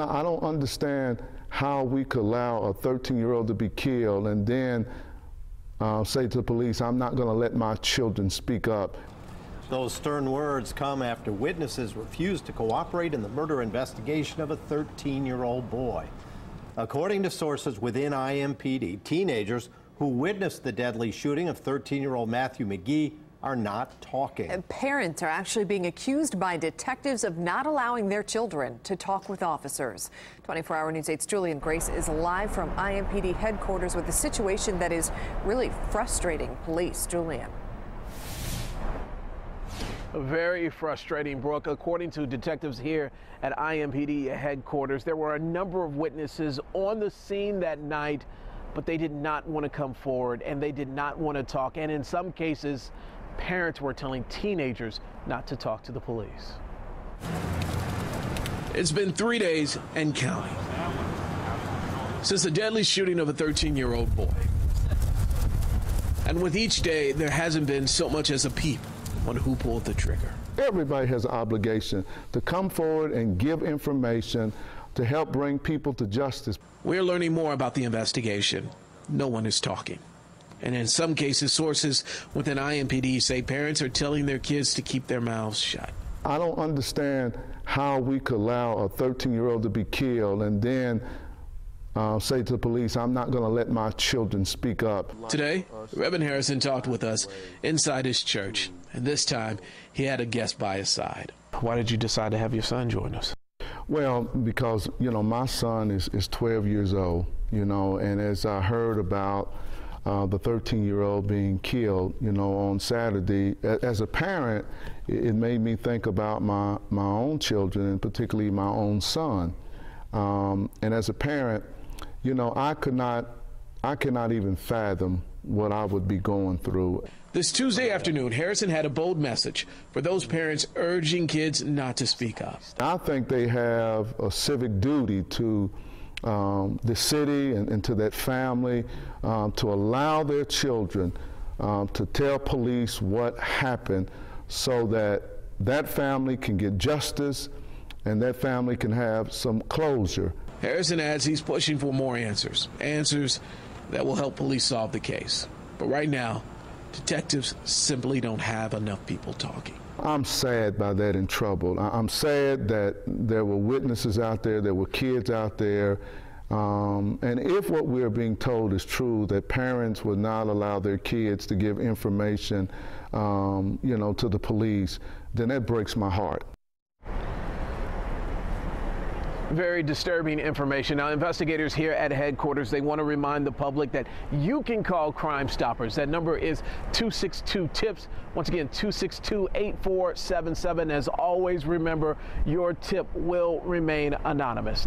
I don't understand how we could allow a 13-year-old to be killed and then say to the police, I'm not going to let my children speak up. Those stern words come after witnesses refused to cooperate in the murder investigation of a 13-year-old boy. According to sources within IMPD, teenagers who witnessed the deadly shooting of 13-year-old Matthew McGee are not talking. And parents are actually being accused by detectives of not allowing their children to talk with officers. 24-hour News 8's Julian Grace is live from IMPD headquarters with a situation that is really frustrating police. Julian. Very frustrating, Brooke. According to detectives here at IMPD headquarters, there were a number of witnesses on the scene that night, but they did not want to come forward and they did not want to talk. And in some cases, parents were telling teenagers not to talk to the police. It's been 3 days and counting since the deadly shooting of a 13-year-old boy. And with each day, there hasn't been so much as a peep on who pulled the trigger. Everybody has an obligation to come forward and give information to help bring people to justice. We're learning more about the investigation. No one is talking. And in some cases, sources within IMPD say parents are telling their kids to keep their mouths shut. I don't understand how we could allow a 13-year-old to be killed and then say to the police, I'm not going to let my children speak up. Today, Reverend Harrison talked with us inside his church, and this time he had a guest by his side. Why did you decide to have your son join us? Well, because, my son is 12 years old, and as I heard about the 13-year-old being killed, on Saturday, as a parent, it made me think about my own children, and particularly my own son. And as a parent, I cannot even fathom what I would be going through. This Tuesday afternoon, Harrison had a bold message for those parents urging kids not to speak up. I think they have a civic duty to the city and to that family to allow their children to tell police what happened so that that family can get justice and that family can have some closure. Harrison adds he's pushing for more answers that will help police solve the case. But right now, detectives simply don't have enough people talking. I'm sad by that and troubled. I'm sad that there were witnesses out there, there were kids out there, and if what we're being told is true, that parents would not allow their kids to give information, to the police, then that breaks my heart. Very disturbing information. Now, investigators here at headquarters, they want to remind the public that you can call Crime Stoppers. That number is 262-TIPS. Once again, 262-8477. As always, remember, your tip will remain anonymous. Now,